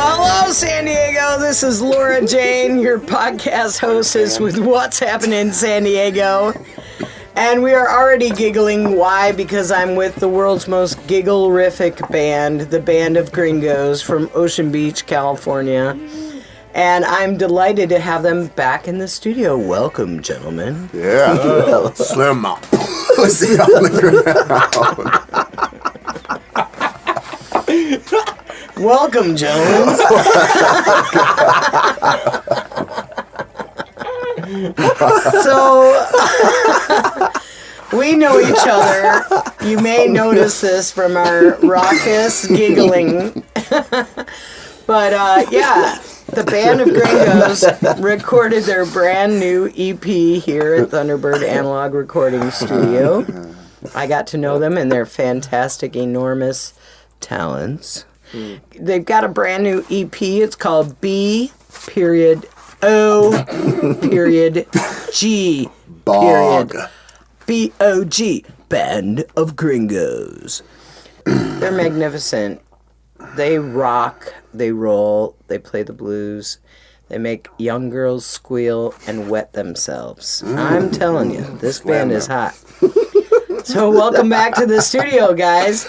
Hello, San Diego. This is Laura Jane, your podcast hostess with What's Happening in San Diego. And we are already giggling. Why? Because I'm with the world's most giggle-rific band, the Band of Gringos from Ocean Beach, California. And I'm delighted to have them back in the studio. Welcome, gentlemen. Yeah. Slim up. Pussy on the ground. Welcome, gentlemen. So, we know each other. You may notice this from our raucous giggling. But, yeah, the Band of Gringos recorded their brand new EP here at Thunderbird Analog Recording Studio. I got to know them and their fantastic, enormous talents. They've got a brand new EP. It's called B.O.G. B.O.G. Band of Gringos. They're magnificent. They rock, they roll, they play the blues. They make young girls squeal and wet themselves. I'm telling you, this band is hot. So welcome back to the studio, guys.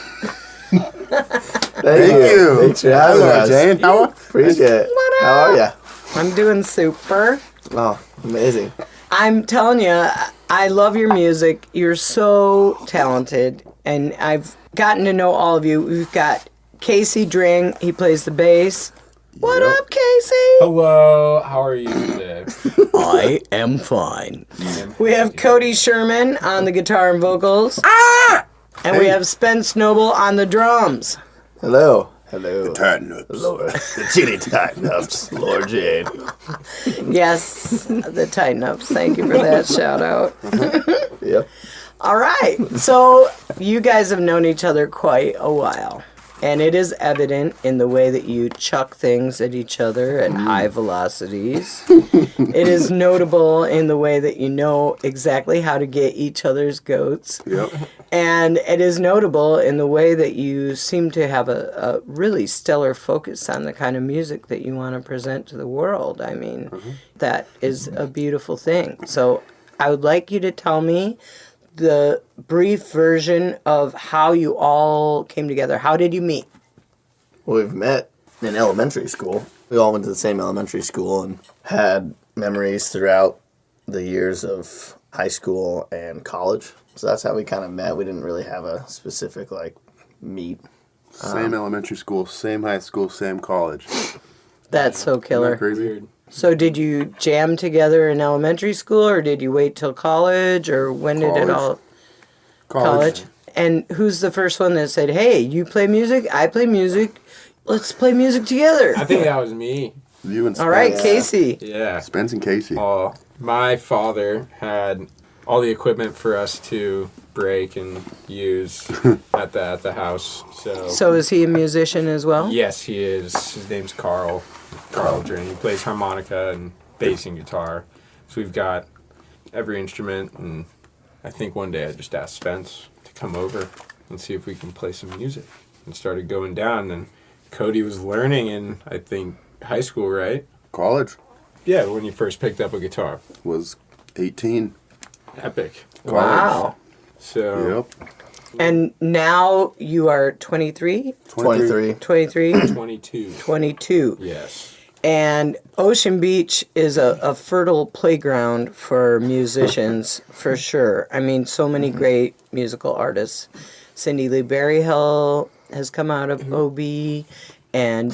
Thank you. Thanks for having us. Jane. Appreciate it. How are you? I'm doing super. Oh, amazing. I'm telling you, I love your music. You're so talented, and I've gotten to know all of you. We've got Kasey Dring. He plays the bass. What up, Kasey? Hello, how are you today? I am fine. We have Cody Sherman on the guitar and vocals. And we have Spence Noble on the drums. Hello. Hello. Tighten ups. Lord. The chitty tighten ups. Lord Jane. Yes, the Tighten Ups. Thank you for that shout out. Yep. All right. So you guys have known each other quite a while. And it is evident in the way that you chuck things at each other at high velocities. It is notable in the way that you know exactly how to get each other's goats. Yep. And it is notable in the way that you seem to have a really stellar focus on the kind of music that you want to present to the world. I mean, that is a beautiful thing. So I would like you to tell me the brief version of how you all came together. How did you meet? Well, we've met in elementary school. We all went to the same elementary school and had memories throughout the years of high school and college. So that's how we kind of met. We didn't really have a specific, meet. Same elementary school, same high school, same college. That's so killer. Isn't that crazy? So did you jam together in elementary school, or did you wait till college, or when did it all... College. And who's the first one that said, hey, you play music, I play music, let's play music together? I think that was me. You and Spence. All right, Kasey. Yeah. Spence and Kasey. My father had all the equipment for us to break and use at the house. So is he a musician as well? Yes, he is. His name's Carl Dring. He plays harmonica and bass and guitar. So we've got every instrument, and I think one day I just asked Spence to come over and see if we can play some music, and started going down. And Cody was learning in, I think, high school, right? College. Yeah, when you first picked up a guitar. Was 18. Epic. Wow. So. Yep. And now you are 23? 23. 23? 22. 22. Yes. And Ocean Beach is a fertile playground for musicians, for sure. I mean, so many great musical artists. Cindy Lee Berryhill has come out of OB, and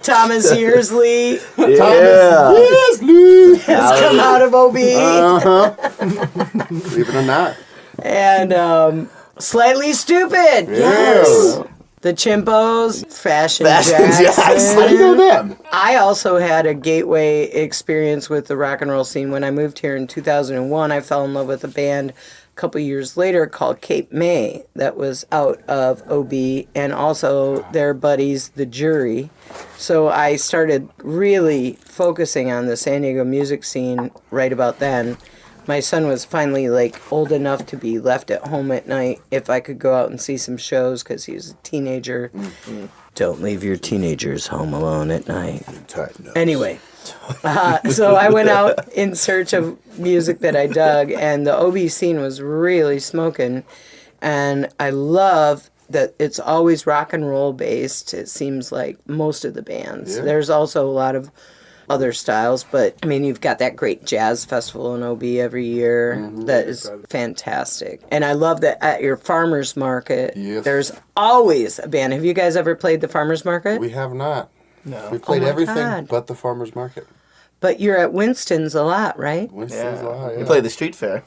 Thomas Yearsley has come out of OB. Believe it or not. And Slightly Stupid. Yes. The Chimpos, Fashion Jackson. How do you know them? I also had a gateway experience with the rock and roll scene. When I moved here in 2001, I fell in love with a band a couple years later called Cape May that was out of OB, and also their buddies, The Jury. So I started really focusing on the San Diego music scene right about then. My son was finally old enough to be left at home at night if I could go out and see some shows because he was a teenager. Mm-hmm. Don't leave your teenagers home alone at night. Tight notes. Anyway, so I went out in search of music that I dug, and the OB scene was really smoking. And I love that it's always rock and roll based. It seems like most of the bands. Yeah. There's also a lot of other styles, but I mean, you've got that great jazz festival in OB every year that is fantastic. And I love that at your farmers market, Yes. there's always a band. Have you guys ever played the farmers market? We have not. No. We played my everything God. but the farmer's market. But you're at Winston's a lot, right? Winston's Law, We played the street fair.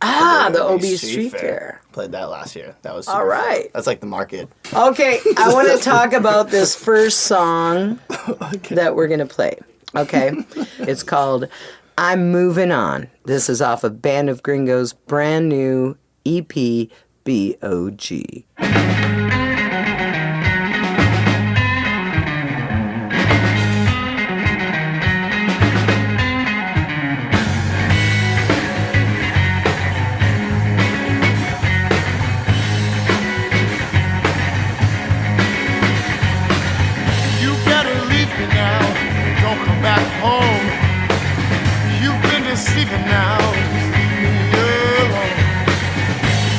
The OB Street Fair. Played that last year. That was All super right. fun. That's like the market. Okay, I want to talk about this first song that we're going to play. Okay, it's called I'm Movin On. This is off of Band of Gringos' brand new EP, B.o.G. You better leave me now. Don't come back home. You've been deceiving now. Just leave me alone.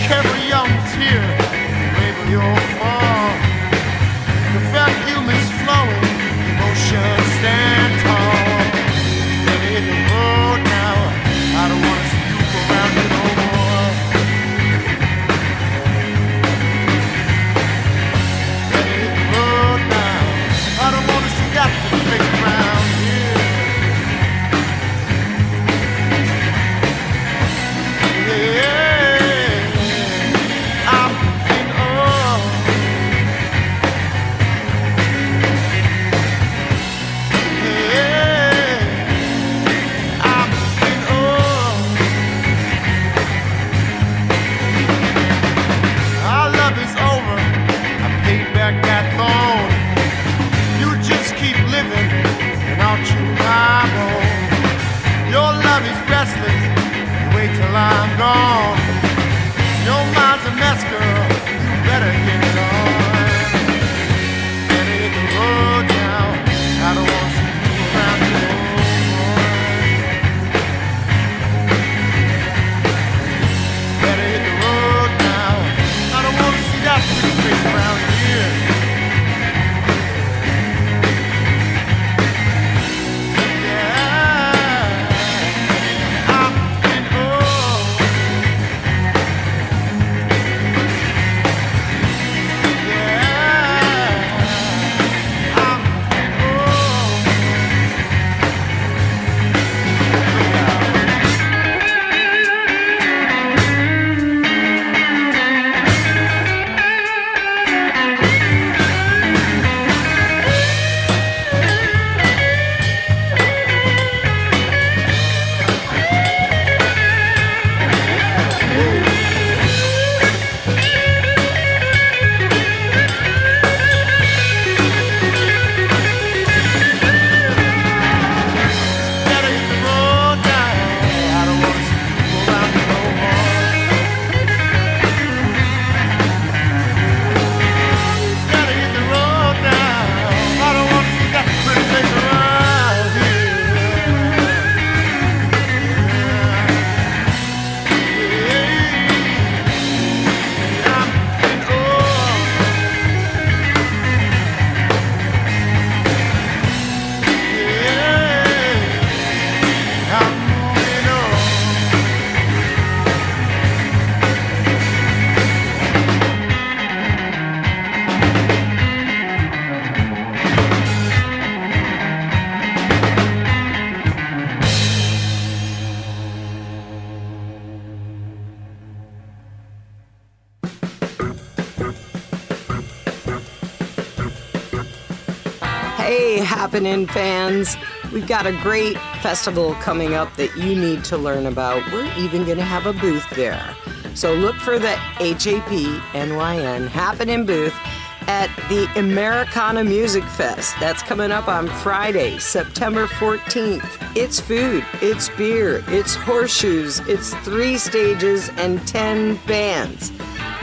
Carry on tear, label your fall. The vacuum is flowing, emotions stand tall. Better hit the road now. I don't wanna see you around here no more. Better hit the road now. I don't wanna see that face around here. Yeah, I'm moving on. Yeah, I'm moving on. Our love is over. I paid back that loan. You just keep living, and I'll chew my bone. Your love is restless, you wait till I'm gone. Your mind's a mess, girl, you better get it on. Better hit the road now, I don't want to see you around here no more. Better hit the road now, I don't want to see that pretty face around here. Better hit the road now. I don't wanna see you around here no more. Better hit the road now. I don't wanna see that pretty face around here. Yeah, I'm moving on. Yeah, I'm moving on. Hey, Hapnyn fans. We've got a great festival coming up that you need to learn about. We're even going to have a booth there. So look for the HAPNYN Happening booth at the Americana Music Fest. That's coming up on Friday, September 14th. It's food, it's beer, it's horseshoes, it's 3 stages and 10 bands.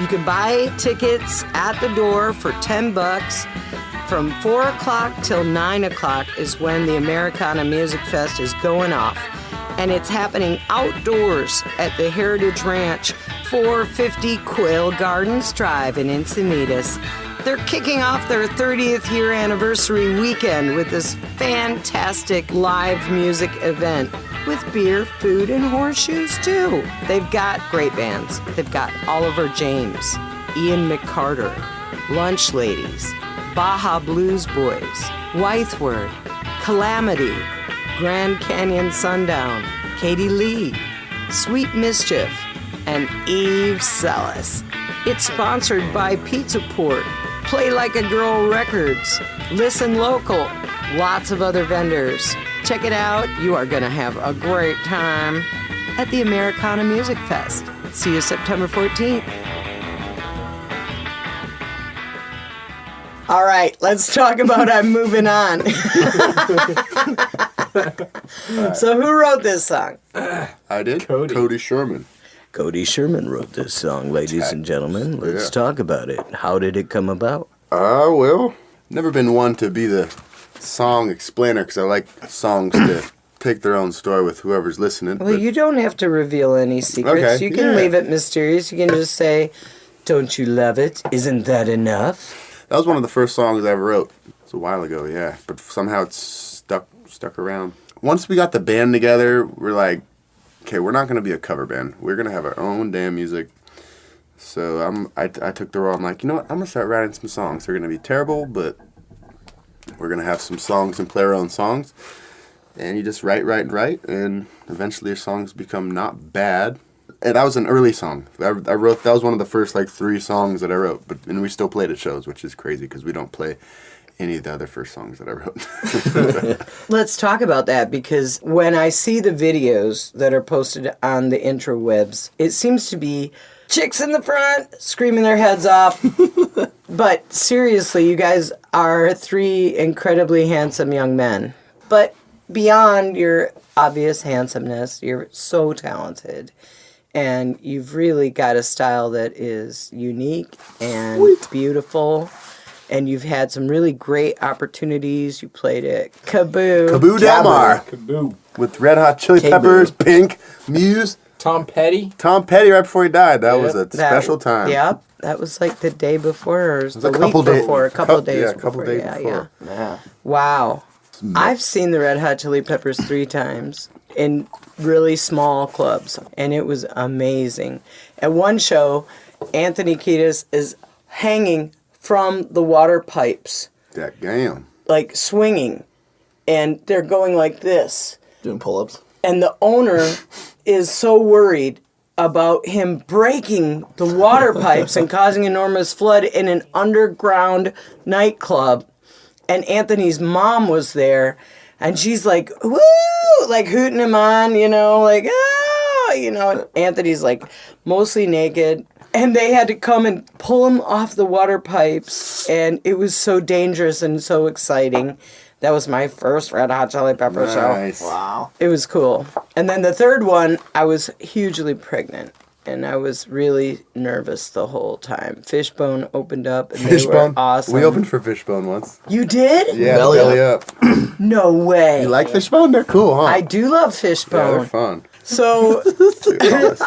You can buy tickets at the door for $10. From 4 o'clock till 9 o'clock is when the Americana Music Fest is going off. And it's happening outdoors at the Heritage Ranch, 450 Quail Gardens Drive in Encinitas. They're kicking off their 30th year anniversary weekend with this fantastic live music event with beer, food, and horseshoes too. They've got great bands. They've got Oliver James, Ian McCarter, Lunch Ladies, Baja Blues Boys, Wythward, Calamity, Grand Canyon Sundown, Katie Lee, Sweet Mischief, and Eve Sellis. It's sponsored by Pizza Port, Play Like a Girl Records, Listen Local, lots of other vendors. Check it out. You are going to have a great time at the Americana Music Fest. See you September 14th. All right, let's talk about I'm Moving On. So who wrote this song? I did. Cody Sherman. Cody Sherman wrote this song, ladies and gentlemen. Let's talk about it. How did it come about? Well, never been one to be the song explainer because I like songs to take their own story with whoever's listening. Well, you don't have to reveal any secrets. Okay, You can yeah. leave it mysterious. You can just say, don't you love it? Isn't that enough? That was one of the first songs I ever wrote. It's a while ago, yeah. But somehow it's stuck around. Once we got the band together, we're like, okay, we're not going to be a cover band. We're going to have our own damn music. So I took the role. I'm like, you know what? I'm going to start writing some songs. They're going to be terrible, but we're going to have some songs and play our own songs. And you just write, and eventually your songs become not bad. And that was an early song. I wrote, that was one of the first, 3 songs that I wrote. And we still played at shows, which is crazy because we don't play any of the other first songs that I wrote. Let's talk about that, because when I see the videos that are posted on the interwebs, it seems to be chicks in the front screaming their heads off. But seriously, you guys are 3 incredibly handsome young men. But beyond your obvious handsomeness, you're so talented. And you've really got a style that is unique and beautiful. And you've had some really great opportunities. You played at Caboo Del Mar. Caboo. With Red Hot Chili Peppers, Pink, Muse. Tom Petty. Tom Petty right before he died. That was a That- special time. Yep. That was like the day before, or was the a week couple days- before, a couple of days yeah, a before. couple days yeah, before. Yeah. Wow. I've seen the Red Hot Chili Peppers 3 times in really small clubs, and it was amazing. At one show, Anthony Kiedis is hanging from the water pipes, That damn. like swinging, and they're going like this. Doing pull-ups. And the owner is so worried about him breaking the water pipes and causing enormous flood in an underground nightclub. And Anthony's mom was there, and she's like, woo, like hooting him on, like, ah, and Anthony's like mostly naked. And they had to come and pull him off the water pipes, and it was so dangerous and so exciting. That was my first Red Hot Chili Pepper Nice. show. Wow. It was cool. And then the third one, I was hugely pregnant, and I was really nervous the whole time. Fishbone opened up, and they were awesome. We opened for Fishbone once. You did? Yeah, Belly Belly Up. No way. You like Fishbone? They're cool, huh? I do love Yeah, Fishbone. they're fun. So Dude,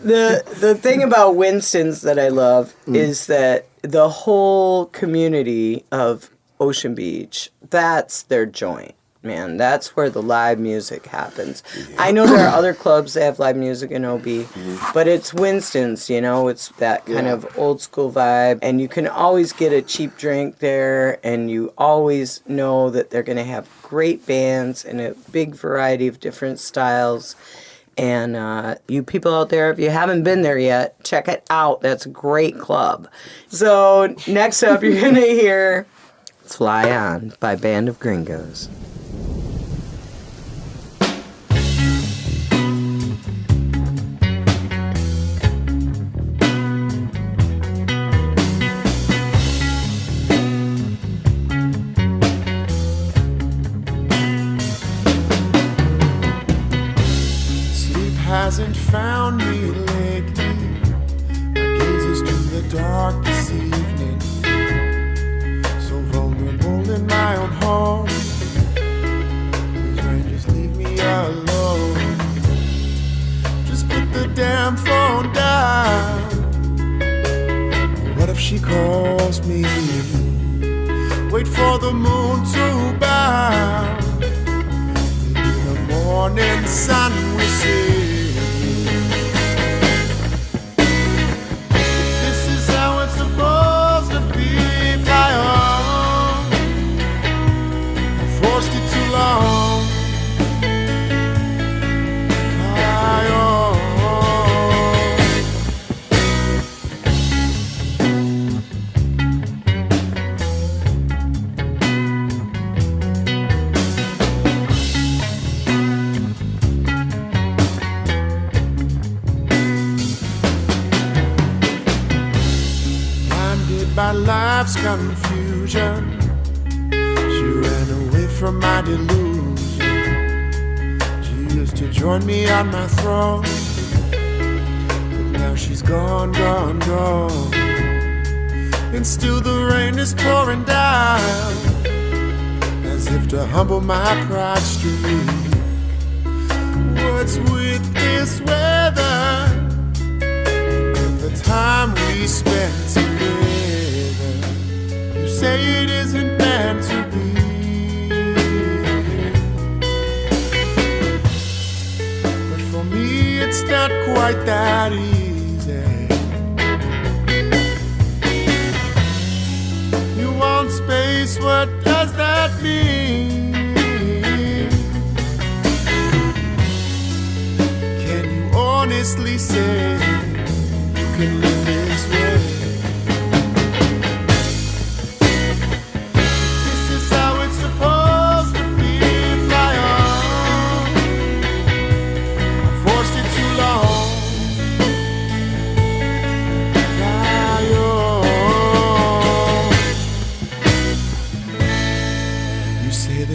the thing about Winston's that I love is that the whole community of Ocean Beach, that's their joint, man. That's where the live music happens. I know there are other clubs that have live music in OB, but it's Winston's, it's that kind of old school vibe, and you can always get a cheap drink there, and you always know that they're going to have great bands and a big variety of different styles. And you people out there, if you haven't been there yet, check it out. That's a great club. So next up, you're going to hear Fly On by Band of Gringos. Hasn't found me lately. My gaze is to the dark this evening, so building my own home. These rangers leave me alone. Just put the damn phone down. What if she calls me? Wait for the moon to bow. In the morning sun we see. This is how it's supposed to be. Fly on. I forced it too long. Fly on. By life's confusion, she ran away from my delusion. She used to join me on my throne, but now she's gone, gone, gone. And still the rain is pouring down, as if to humble my pride streak. What's with this weather, and the time we spent together? Say it isn't meant to be, but for me it's not quite that easy. You want space, what does that mean? Can you honestly say you can live this way?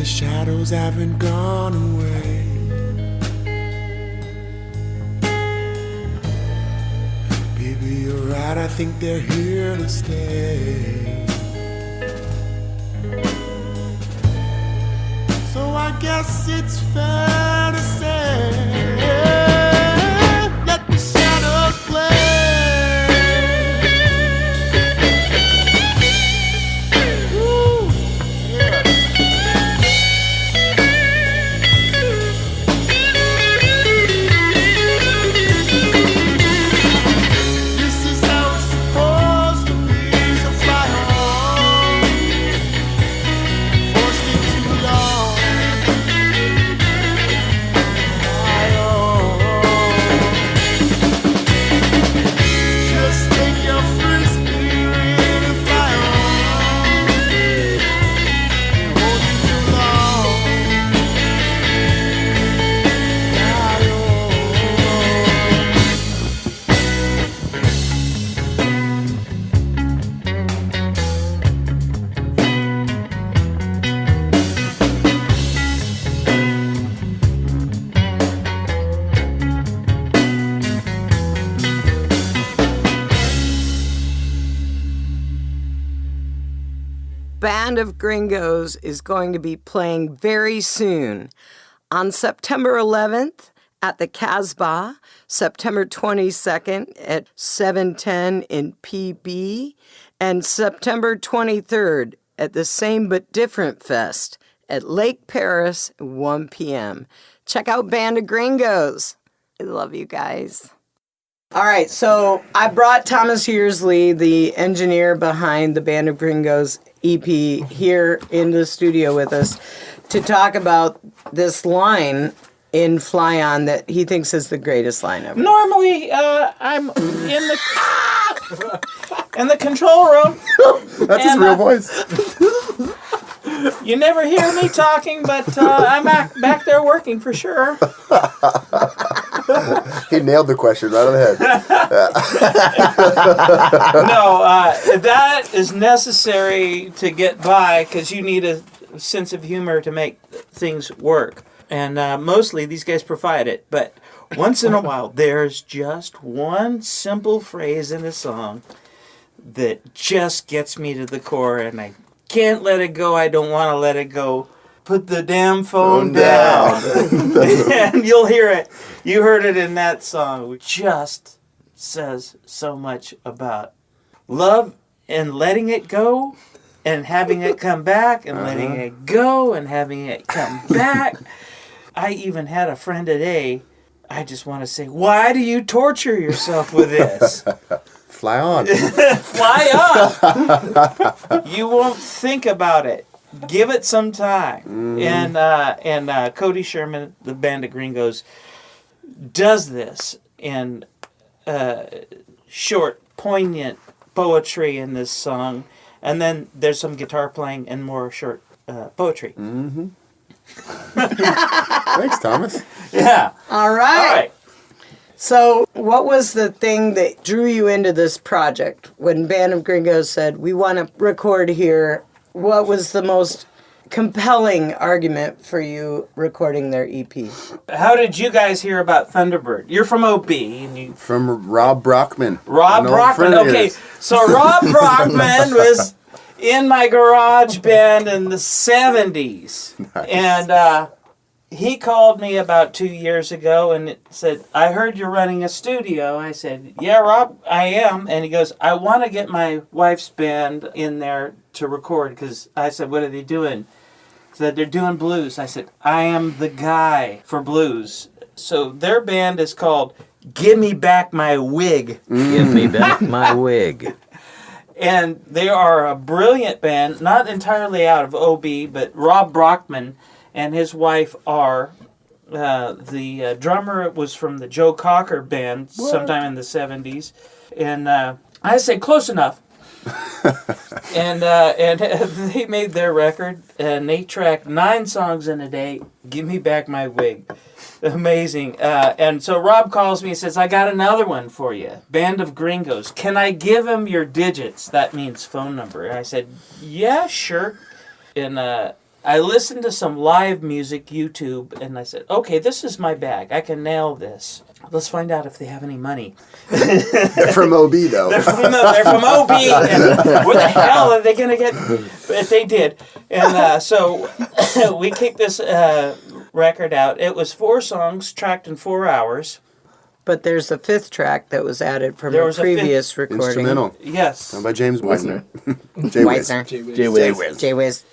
Shadows haven't gone away. Baby, you're right, I think they're here to stay. So I guess it's fair to say, let the shadows play. Band of Gringos is going to be playing very soon. On September 11th at the Casbah, September 22nd at 710 in PB, and September 23rd at the Same But Different Fest at Lake Paris at 1 p.m. Check out Band of Gringos. I love you guys. All right, so I brought Thomas Yearsley, the engineer behind the Band of Gringos EP, here in the studio with us to talk about this line in Fly On that he thinks is the greatest line ever. Normally, I'm in the control room. That's his real voice. You never hear me talking, but I'm back there working for sure. He nailed the question right on the head. No, that is necessary to get by because you need a sense of humor to make things work. And mostly these guys provide it. But once in a while, there's just one simple phrase in a song that just gets me to the core, and I can't let it go. I don't want to let it go. Put the damn phone down. And you'll hear it. You heard it in that song, which just says so much about love and letting it go and having it come back and letting it go and having it come back. I even had a friend today, I just want to say, why do you torture yourself with this? Fly on. Fly on. You won't think about it. Give it some time. And Cody Sherman, the Band of Gringos, does this in short, poignant poetry in this song. And then there's some guitar playing and more short poetry. Mm-hmm. Thanks, Thomas. Yeah. All right. So, what was the thing that drew you into this project? When Band of Gringos said, we want to record here, what was the most compelling argument for you recording their EP? How did you guys hear about Thunderbird? You're from OB. And you... From Rob Brockman. Rob Brockman. Okay, so Rob Brockman was in my garage band in the 70s. Nice. And he called me about 2 years ago and said, I heard you're running a studio. I said, yeah, Rob, I am. And he goes, I want to get my wife's band in there to record. Because I said, what are they doing? He said, they're doing blues. I said, I am the guy for blues. So their band is called Give Me Back My Wig. Give me back my wig. And they are a brilliant band, not entirely out of OB, but Rob Brockman and his wife are. The drummer was from the Joe Cocker band sometime in the 70s. And I say close enough. and they made their record, and they tracked 9 songs in a day. Give Me Back My Wig. Amazing. And so Rob calls me and says, I got another one for you. Band of Gringos. Can I give him your digits? That means phone number. And I said, yeah, sure. And I listened to some live music, YouTube, and I said, okay, this is my bag. I can nail this. Let's find out if they have any money. They're from OB, though. They're from OB, and where the hell are they going to get? But they did. And so we kicked this record out. It was 4 songs tracked in 4 hours. But there's a 5th track that was added from a previous recording. Instrumental. Yes. Done by James Wisner. Jay Wiz.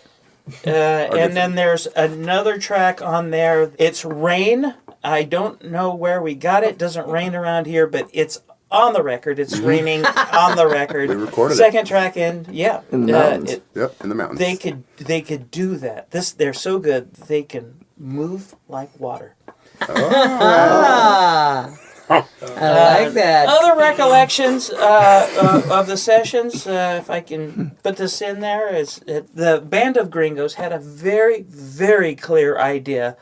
And then there's another track on there. It's Rain. I don't know where we got it. It doesn't rain around here, but it's on the record. It's raining on the record. We recorded Second track in, yeah. In the mountains. Yep, in the mountains. They could do that. They're so good. They can move like water. I like that. Other recollections of the sessions, if I can put this in there, is the Band of Gringos had a very, very clear idea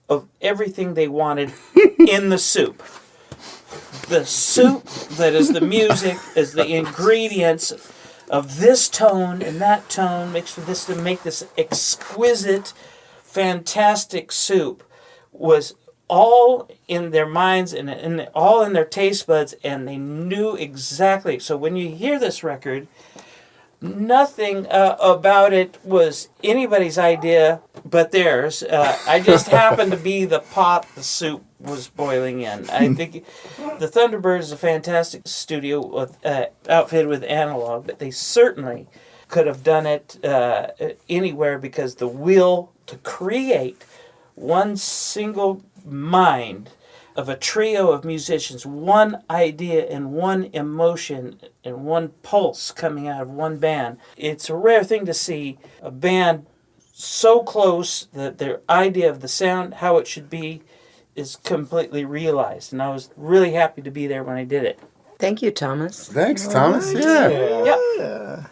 of everything they wanted in the soup. The soup that is the music, is the ingredients of this tone and that tone mixed with this to make this exquisite, fantastic soup was all in their minds and all in their taste buds, and they knew exactly. So when you hear this record, nothing about it was anybody's idea but theirs. I just happened to be the pot the soup was boiling in. I think the Thunderbird is a fantastic studio with, outfitted with analog, but they certainly could have done it anywhere, because the will to create one single mind of a trio of musicians, one idea and one emotion and one pulse coming out of one band. It's a rare thing to see a band so close that their idea of the sound, how it should be, is completely realized. And I was really happy to be there when I did it. Thank you, Thomas. Thanks, Thomas. Yeah. Yep.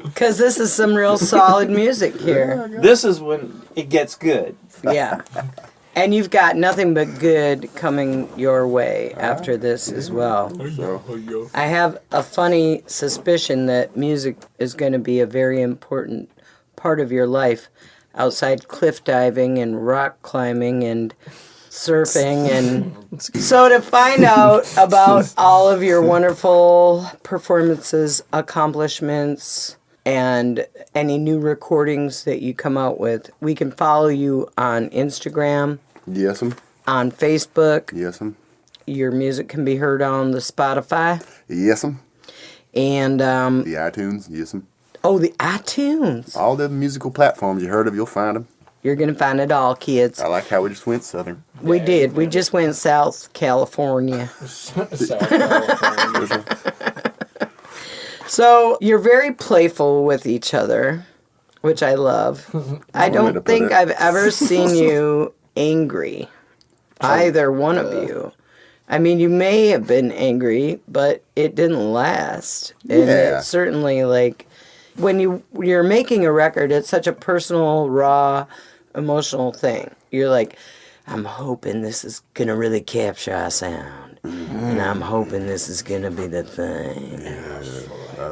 Because this is some real solid music here. This is when it gets good. Yeah. And you've got nothing but good coming your way after this as well. I have a funny suspicion that music is going to be a very important part of your life outside cliff diving and rock climbing and surfing. And so to find out about all of your wonderful performances, accomplishments, and any new recordings that you come out with. We can follow you on Instagram, Yes'm. on Facebook. Yes'm. Your music can be heard on the Spotify. Yes'm. And, The iTunes. Yes'm. oh, the iTunes. All the musical platforms you heard of, you'll find them. You're going to find it all, kids. I like how we just went southern. We did. We just went South California. South California. So you're very playful with each other, which I love. I way to don't put think it. I've ever seen you angry, either one of you. I mean, you may have been angry, but it didn't last. And Yeah. it's certainly like when you're making a record, it's such a personal, raw, emotional thing. You're like, I'm hoping this is gonna really capture our sound, and I'm hoping this is gonna be the thing.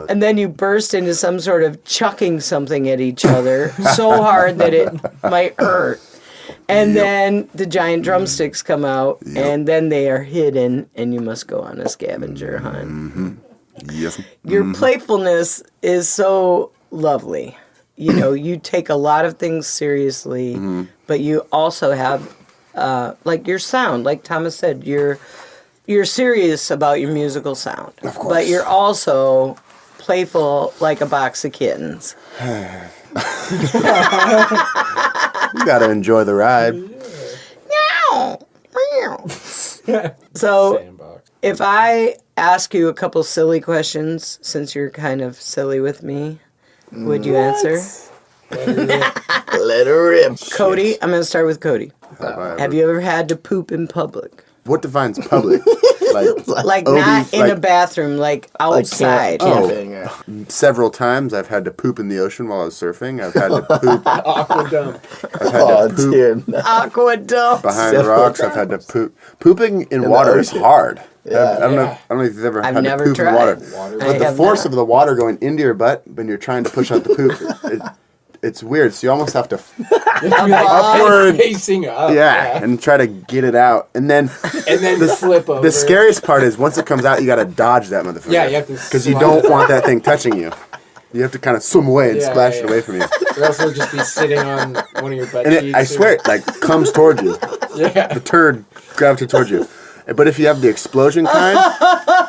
And then you burst into some sort of chucking something at each other so hard that it might hurt. And then the giant drumsticks come out, and then they are hidden, and you must go on a scavenger hunt. Yes'm. Your playfulness is so lovely. You know, you take a lot of things seriously, but you also have, like your sound. Like Thomas said, you're serious about your musical sound. Of course. But you're also playful like a box of kittens. You gotta enjoy the ride. So Sandbox. if I ask you a couple silly questions, since you're kind of silly with me, would you answer? Let her rip. Cody, I'm going to start with Cody. Have Have you ever had to poop in public? What defines public? Like OB, not in like- a bathroom, like outside. Camping. Several times I've had to poop in the ocean while I was surfing. I've had to poop. Aqua dump. I've had Oh, to poop dear. No. Aqua dump. behind Several rocks. I've had to poop. Pooping in the water is ocean. hard. Yeah. I don't know if you've ever I've had never to poop tried. in water. Water. I But the have force not. of the water going into your butt when you're trying to push out the poop, it's weird. So you almost have to upward, Facing up. yeah, and try to get it out. And then And then flip over. the scariest part is once it comes out, you got to dodge that motherfucker. Yeah, you have to because you slide don't it want that thing touching you. You have to kind of swim away and Yeah, splash yeah, it away from you. Or else it'll just be sitting on one of your butt And cheeks. I swear, it like comes towards you. Yeah. The turd gravitates towards you. But if you have the explosion kind,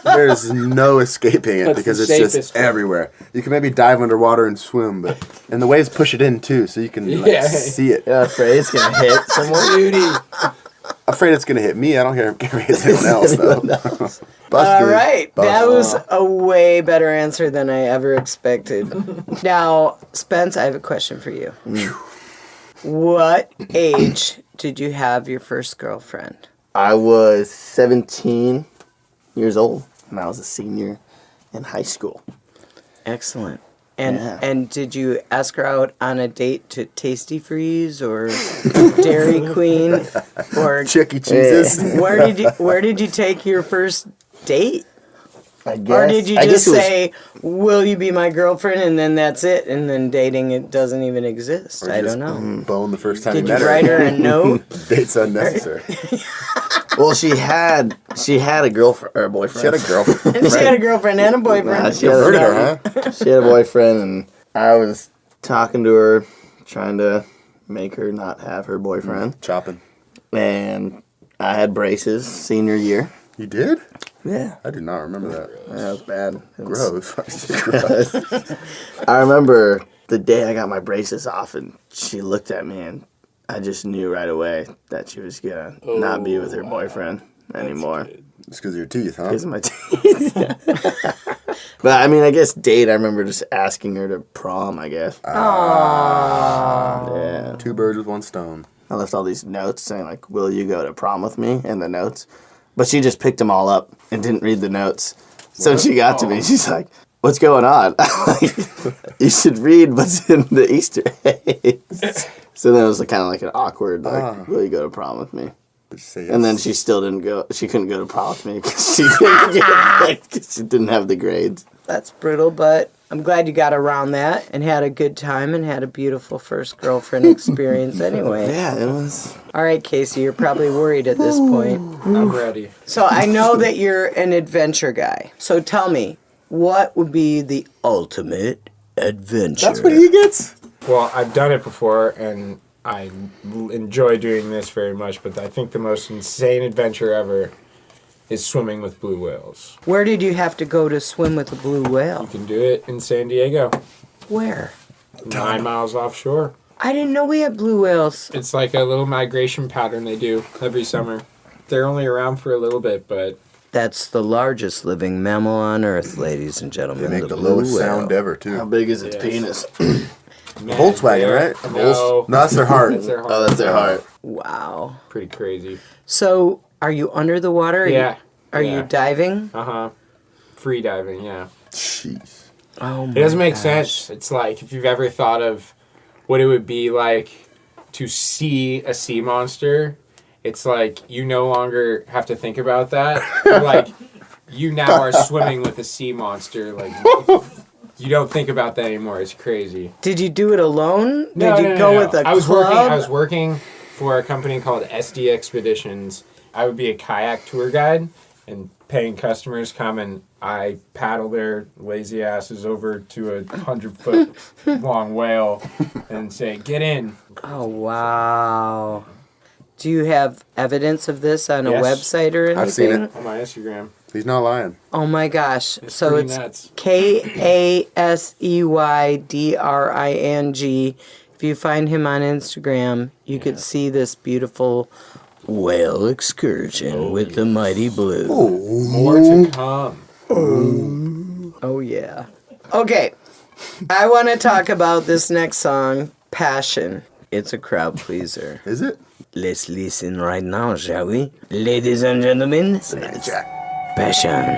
there's no escaping it That's because the it's just safest one. everywhere. You can maybe dive underwater and swim, and the waves push it in too, so you can like, Yeah. see it. You're afraid it's going to hit someone? Beauty. Afraid it's gonna hit me. I don't care if it hits anyone else though. Busted. All right. That Busted. was a way better answer than I ever expected. Now, Spence, I have a question for you. What age did you have your first girlfriend? I was 17 years old, and I was a senior in high school. Excellent. And Yeah. and did you ask her out on a date to Tasty Freeze or Dairy Queen or Chuck E. Cheese's. where did you take your first date? I guess. Or did you I just guess it was- say, "Will you be my girlfriend?" and then that's it, and then dating it doesn't even exist? Or I just don't know. Bone the first time Did you you met write her a note? Dates unnecessary. Well, she had a girlfriend or a boyfriend. She had a girlfriend. And she had a girlfriend and a boyfriend. Nah, she had a- Converted her, huh? She had a boyfriend, and I was talking to her, trying to make her not have her boyfriend. Chopping. And I had braces senior year. You did? Yeah, I do not remember that. that was bad. It was- Gross. I remember the day I got my braces off, and she looked at me, and I just knew right away that she was gonna not be with her boyfriend anymore It's because of your teeth, huh? because of my teeth. But I mean, I guess date. I remember just asking her to prom. I guess. Yeah. Two birds with one stone. I left all these notes saying like, "Will you go to prom with me?" in the notes, but she just picked them all up and didn't read the notes. So when she got to me, she's like, "What's going on?" I'm like, "You should read what's in the Easter eggs." So then it was kind of like an awkward like, "Will you go to prom with me?" Did you say yes? And then she still didn't go. She couldn't go to prom with me because she didn't have the grades. That's brutal, but I'm glad you got around that and had a good time and had a beautiful first girlfriend experience anyway. Yeah, it was. All right, Kasey, you're probably worried at this point. I'm ready. So I know that you're an adventure guy. So tell me, what would be the ultimate adventure. That's what he gets? Well, I've done it before, and I enjoy doing this very much, but I think the most insane adventure ever is swimming with blue whales. Where did you have to go to swim with a blue You whale? can do it in San Diego, Where? 9 miles offshore. I didn't know we had blue whales. It's like a little migration pattern they do every summer. They're only around for a little bit, but That's the largest living mammal on Earth, ladies and They gentlemen. make the blue lowest whale. sound ever, How too. big is its Yes. penis? man, Volkswagen, they're- right? No, No, that's their heart. that's their heart. Oh, that's their heart. Wow. Pretty crazy. So, are you under the water? Yeah. Are you diving? Free diving, yeah. Jeez. Oh my It doesn't make gosh. sense. It's like if you've ever thought of what it would be like to see a sea monster, it's like you no longer have to think about that. Like you now are swimming with a sea monster. Like you don't think about that anymore. It's crazy. Did you do it alone? No, Did you go with a I was club? I was working for a company called SD Expeditions. I would be a kayak tour guide, and paying customers come and I paddle their lazy asses over to a 100-foot long whale and say, "Get in." Oh, wow. Do you have evidence of this on a Yes. website or anything? I've seen it. On my Instagram. He's not lying. Oh my gosh. So pretty it's nuts. KASEYDRING. If you find him on Instagram, you could see this beautiful whale excursion with the mighty blue. More to come. Oh, yeah. Okay. I want to talk about this next song, Passion. It's a crowd pleaser. Is it? Let's listen right now, shall we? Ladies and gentlemen, Jack. Passion.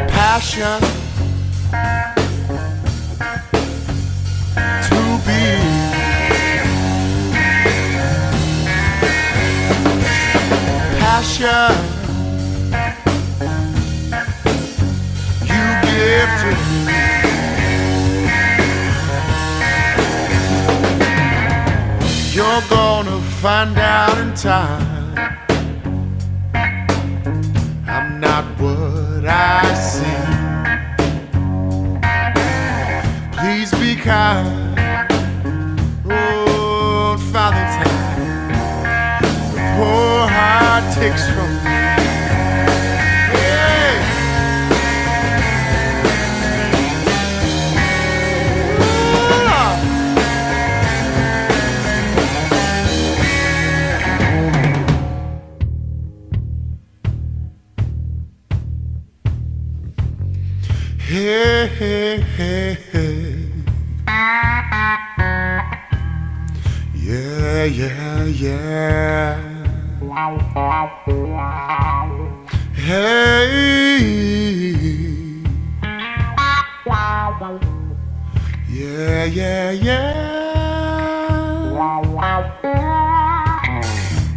Passion to be passion you give to me. You're gonna find out in time I'm not what I see. Please be kind. Oh, Father time. The poor heart takes from me. Hey. Hey, hey, hey, hey. Yeah, yeah, yeah. Hey. Yeah, yeah, yeah.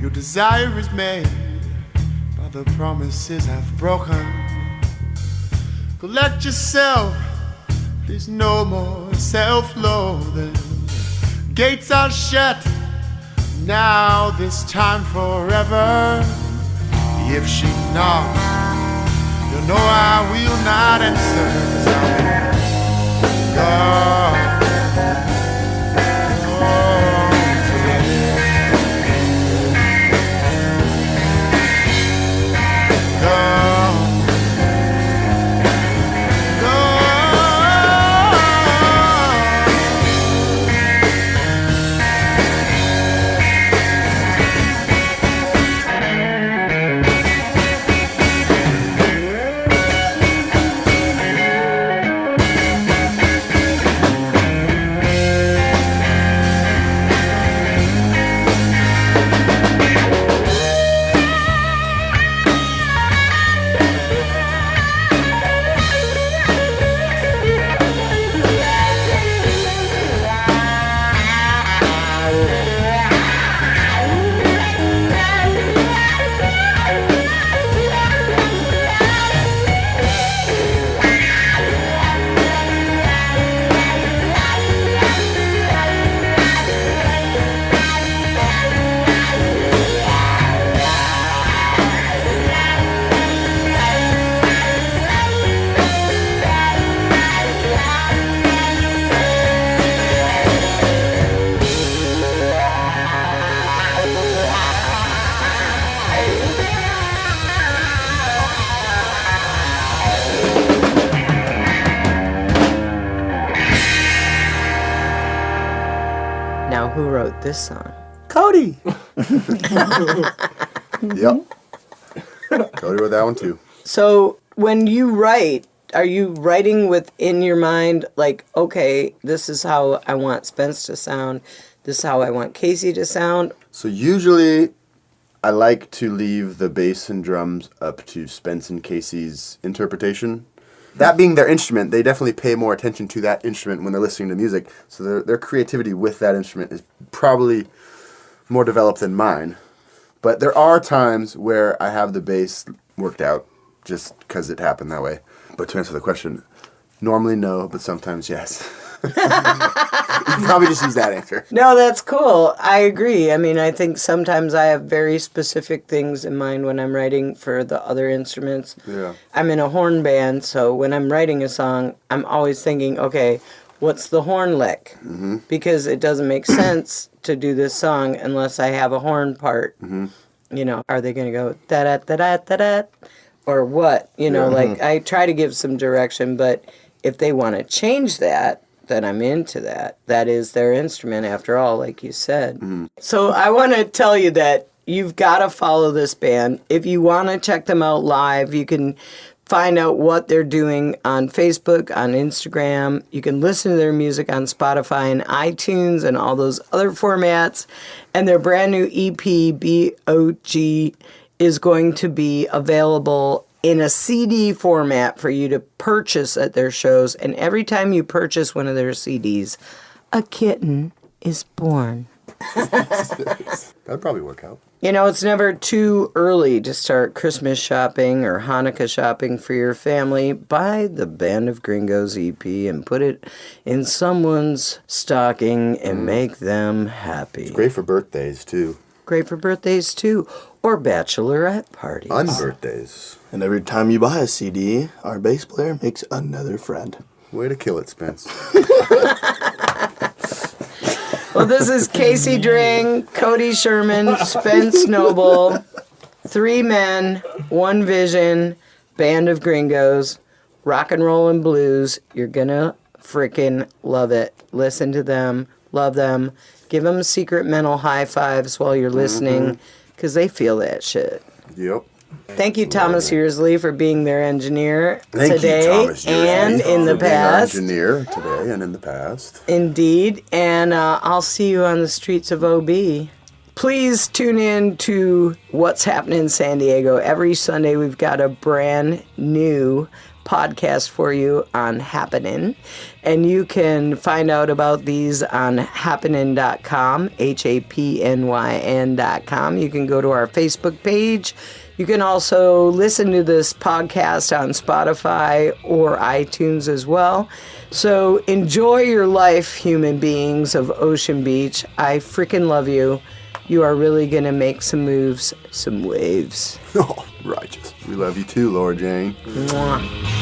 Your desire is made by the promises I've broken. Collect yourself, please no more self-loathing. Gates are shut, now this time forever. If she knocks, you know I will not answer. 'Cause I'm God. Now, who wrote this song? Cody. Yep. Cody wrote that one too. So when you write, are you writing within your mind, like, okay, this is how I want Spence to sound, this is how I want Kasey to sound? So usually I like to leave the bass and drums up to Spence and Kasey's interpretation. That being their instrument, they definitely pay more attention to that instrument when they're listening to music. So their creativity with that instrument is probably more developed than mine. But there are times where I have the bass worked out just because it happened that way. But to answer the question, normally no, but sometimes yes. You probably just use that answer. No, that's cool. I agree. I mean, I think sometimes I have very specific things in mind when I'm writing for the other instruments. Yeah. I'm in a horn band, so when I'm writing a song, I'm always thinking, okay, what's the horn lick? Mm-hmm. Because it doesn't make sense to do this song unless I have a horn part. Mm-hmm. You know, are they going to go da-da-da-da-da-da? Or what? You know, like, I try to give some direction, but if they want to change that, then I'm into that. That is their instrument after all, like you said. Mm-hmm. So I want to tell you that you've got to follow this band. If you want to check them out live, you can find out what they're doing on Facebook, on Instagram. You can listen to their music on Spotify and iTunes and all those other formats. And their brand new EP, B.o.G, is going to be available in a CD format for you to purchase at their shows. And every time you purchase one of their CDs, a kitten is born. That'd probably work out. You know, it's never too early to start Christmas shopping or Hanukkah shopping for your family. Buy the Band of Gringos EP and put it in someone's stocking and make them happy. It's great for birthdays, too. Great for birthdays, too. Or bachelorette parties. Unbirthdays. And every time you buy a CD, our bass player makes another friend. Way to kill it, Spence. Well, this is Kasey Dring, Cody Sherman, Spence Noble, 3 men, 1 vision, Band of Gringos, rock and roll and blues. You're gonna freaking love it. Listen to them, love them, give them secret mental high fives while you're listening, because they feel that shit. Yep. Thank you, Thomas Yearsley, for being their engineer today you, Thomas Yearsley, and in the for being our past. engineer today and in the past. Indeed, and I'll see you on the streets of OB. Please tune in to What's Happening in San Diego. Every Sunday we've got a brand new podcast for you on Hapnyn, and you can find out about these on hapnyn.com, hapnyn.com. You can go to our Facebook page. You can also listen to this podcast on Spotify or iTunes as well. So enjoy your life, human beings of Ocean Beach. I freaking love you. You are really going to make some moves, some waves. Oh, righteous. We love you too, Laura Jane. Mwah.